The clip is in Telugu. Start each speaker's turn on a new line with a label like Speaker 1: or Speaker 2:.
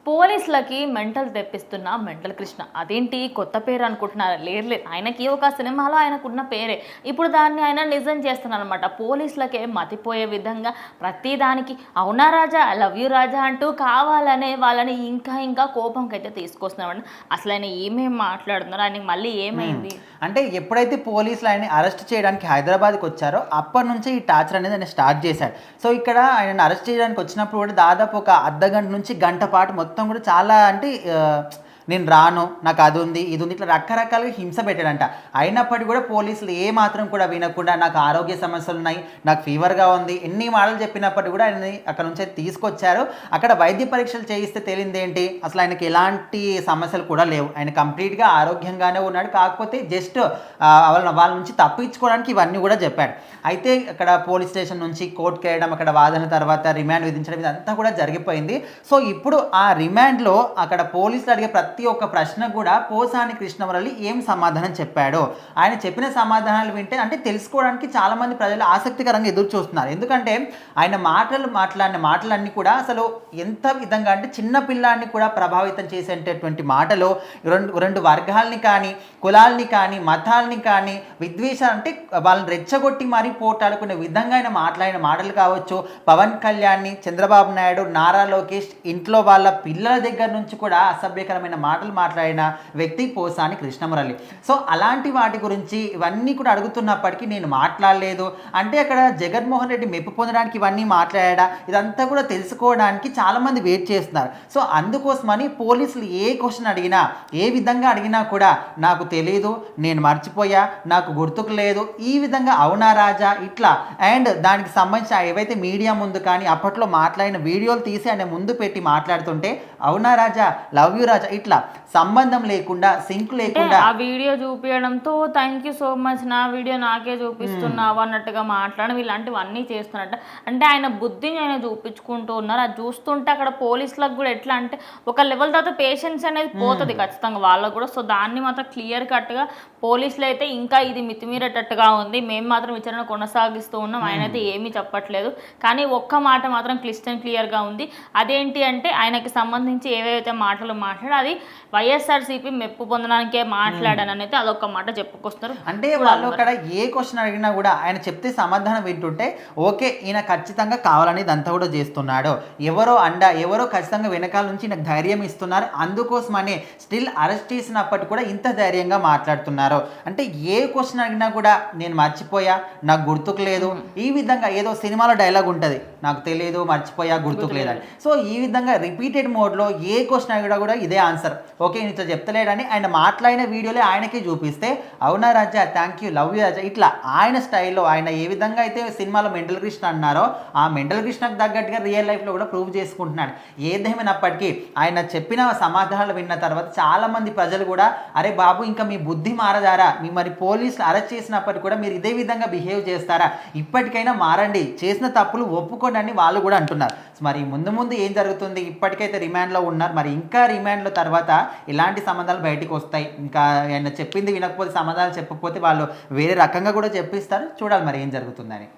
Speaker 1: పోలీసులకి మెంటల్ తెప్పిస్తున్న మెంటల్ కృష్ణ అదేంటి కొత్త పేరు అనుకుంటున్నారు? లేదు లేదు, ఆయనకి ఒక సినిమాలో ఆయనకున్న పేరే. ఇప్పుడు దాన్ని ఆయన నిజం చేస్తున్నారు అనమాట. పోలీసులకే మతిపోయే విధంగా ప్రతిదానికి అవునా రాజా, ఐ లవ్ యూ రాజా అంటూ కావాలనే వాళ్ళని ఇంకా ఇంకా కోపంకి అయితే తీసుకొస్తున్నామండి. అసలు ఆయన ఏమేమి మాట్లాడుతున్నారు, ఆయనకి మళ్ళీ ఏమైంది
Speaker 2: అంటే ఎప్పుడైతే పోలీసులు ఆయన అరెస్ట్ చేయడానికి హైదరాబాద్కి వచ్చారో అప్పటి నుంచే ఈ టార్చర్ అనేది ఆయన స్టార్ట్ చేశాడు. సో ఇక్కడ ఆయన అరెస్ట్ చేయడానికి వచ్చినప్పుడు కూడా దాదాపు ఒక అర్ధగంట నుంచి గంట పాటు మొత్తం కూడా చాలా అంటే నేను రాను, నాకు అది ఉంది ఇది ఉంది ఇట్లా రకరకాలుగా హింస పెట్టాడంట. అయినప్పటికీ కూడా పోలీసులు ఏ మాత్రం కూడా వినకుండా నాకు ఆరోగ్య సమస్యలు ఉన్నాయి, నాకు ఫీవర్గా ఉంది, ఎన్ని మాటలు చెప్పినప్పటికీ కూడా ఆయన్ని అక్కడ నుంచి తీసుకొచ్చారు. అక్కడ వైద్య పరీక్షలు చేయిస్తే తెలియంది ఏంటి, అసలు ఆయనకి ఎలాంటి సమస్యలు కూడా లేవు, ఆయన కంప్లీట్గా ఆరోగ్యంగానే ఉన్నాడు. కాకపోతే జస్ట్ వాళ్ళ నుంచి తప్పించుకోవడానికి ఇవన్నీ కూడా చెప్పాడు. అయితే అక్కడ పోలీస్ స్టేషన్ నుంచి కోర్టుకి వెళ్ళడం, అక్కడ వాదన తర్వాత రిమాండ్ విధించడం ఇదంతా కూడా జరిగిపోయింది. సో ఇప్పుడు ఆ రిమాండ్లో అక్కడ పోలీసులు అడిగే ప్రతి ఒక్క ప్రశ్న కూడా పోసాని కృష్ణమురళి ఏం సమాధానం చెప్పాడో, ఆయన చెప్పిన సమాధానాలు వింటే అంటే తెలుసుకోవడానికి చాలామంది ప్రజలు ఆసక్తికరంగా ఎదురు చూస్తున్నారు. ఎందుకంటే ఆయన మాట్లాడిన మాటలన్నీ కూడా అసలు ఎంత విధంగా అంటే చిన్న పిల్లాన్ని కూడా ప్రభావితం చేసేటటువంటి మాటలు, రెండు వర్గాల్ని కానీ కులాల్ని కానీ మతాల్ని కానీ విద్వేషాలు అంటే వాళ్ళని రెచ్చగొట్టి మరీ పోటాడుకునే విధంగా ఆయన మాట్లాడిన మాటలు కావచ్చు. పవన్ కళ్యాణ్ని, చంద్రబాబు నాయుడు, నారా లోకేష్ ఇంట్లో వాళ్ళ పిల్లల దగ్గర నుంచి కూడా అసభ్యకరమైన మాటలు మాట్లాడిన వ్యక్తి పోసాని కృష్ణమురళి. సో అలాంటి వాటి గురించి ఇవన్నీ కూడా అడుగుతున్నప్పటికీ నేను మాట్లాడలేదు అంటే అక్కడ జగన్మోహన్ రెడ్డి మెప్పు పొందడానికి ఇవన్నీ మాట్లాడా, ఇదంతా కూడా తెలుసుకోవడానికి చాలామంది వెయిట్ చేస్తున్నారు. సో అందుకోసమని పోలీసులు ఏ క్వశ్చన్ అడిగినా ఏ విధంగా అడిగినా కూడా నాకు తెలియదు, నేను మర్చిపోయా, నాకు గుర్తుకు లేదు, ఈ విధంగా అవునా రాజా ఇట్లా అండ్ దానికి సంబంధించిన ఏవైతే మీడియా ముందు కానీ అప్పట్లో మాట్లాడిన వీడియోలు తీసి ఆయన ముందు పెట్టి మాట్లాడుతుంటే అవునా రాజా, లవ్ యూ రాజా ఇట్లా సంబంధం లేకుండా సింక్ లేకుండా
Speaker 1: ఆ వీడియో చూపించడంతో థ్యాంక్ యూ సో మచ్, నా వీడియో నాకే చూపిస్తున్నావు అన్నట్టుగా మాట్లాడడం ఇలాంటివన్నీ చేస్తున్నట్ట. అంటే ఆయన బుద్ధిని ఆయన చూపించుకుంటూ ఉన్నారు. అది చూస్తుంటే అక్కడ పోలీసులకు కూడా ఎట్లా అంటే ఒక లెవెల్ తర్వాత పేషెన్స్ అనేది పోతుంది ఖచ్చితంగా వాళ్ళకు కూడా. సో దాన్ని మాత్రం క్లియర్ కట్గా పోలీసులు అయితే ఇంకా ఇది మితిమీరేటట్టుగా ఉంది, మేము మాత్రం విచారణ కొనసాగిస్తూ ఉన్నాం, ఆయన అయితే ఏమీ చెప్పట్లేదు. కానీ ఒక్క మాట మాత్రం క్లియర్గా ఉంది. అదేంటి అంటే ఆయనకి సంబంధించి ఏవైతే మాటలు మాట్లాడారు అది వైఎస్ఆర్సీపీ మెప్పు పొందడానికే మాట్లాడానని అయితే అదొక మాట చెప్పుకొస్తారు.
Speaker 2: అంటే వాళ్ళు అక్కడ ఏ క్వశ్చన్ అడిగినా కూడా ఆయన చెప్తే సమాధానం వింటుంటే ఓకే ఈయన ఖచ్చితంగా కావాలని ఇదంతా కూడా చేస్తున్నాడు, ఎవరో ఖచ్చితంగా వెనకాల నుంచి నాకు ధైర్యం ఇస్తున్నారు, అందుకోసమనే స్టిల్ అరెస్ట్ చేసినప్పటికీ కూడా ఇంత ధైర్యంగా మాట్లాడుతున్నారు. అంటే ఏ క్వశ్చన్ అడిగినా కూడా నేను మర్చిపోయా, నాకు గుర్తుకు లేదు, ఈ విధంగా ఏదో సినిమాలో డైలాగ్ ఉంటుంది నాకు తెలియదు, మర్చిపోయా, గుర్తుకు లేదని. సో ఈ విధంగా రిపీటెడ్ మోడ్లో ఏ క్వశ్చన్ అడిగినా కూడా ఇదే ఆన్సర్, ఓకే ఇట్లా చెప్తలేడని ఆయన మాట్లాడిన వీడియోలే ఆయనకే చూపిస్తే అవునా రాజా, థ్యాంక్ యూ, లవ్ యూ రాజా ఇట్లా ఆయన స్టైల్లో ఆయన ఏ విధంగా అయితే సినిమాలో మెంటల్ కృష్ణ అన్నారో ఆ మెంటల్ కృష్ణకు తగ్గట్టుగా రియల్ లైఫ్లో కూడా ప్రూవ్ చేసుకుంటున్నాడు. ఏదేమైనప్పటికీ ఆయన చెప్పిన సమాధానాలు విన్న తర్వాత చాలామంది ప్రజలు కూడా అరే బాబు ఇంకా మీ బుద్ధి మారదారా, మీ మరి పోలీసులు అరెస్ట్ చేసినప్పటికీ కూడా మీరు ఇదే విధంగా బిహేవ్ చేస్తారా, ఇప్పటికైనా మారండి, చేసిన తప్పులు ఒప్పుకోండి అని వాళ్ళు కూడా అంటున్నారు. మరి ముందు ఏం జరుగుతుంది, ఇప్పటికైతే రిమాండ్లో ఉన్నారు, మరి ఇంకా రిమాండ్లో తర్వాత ఇలాంటి సంబంధాలు బయటికి వస్తాయి. ఇంకా ఆయన చెప్పింది వినకపోతే సమాధానాలు చెప్పకపోతే వాళ్ళు వేరే రకంగా కూడా చెప్పిస్తారు. చూడాలి మరి ఏం జరుగుతుందని.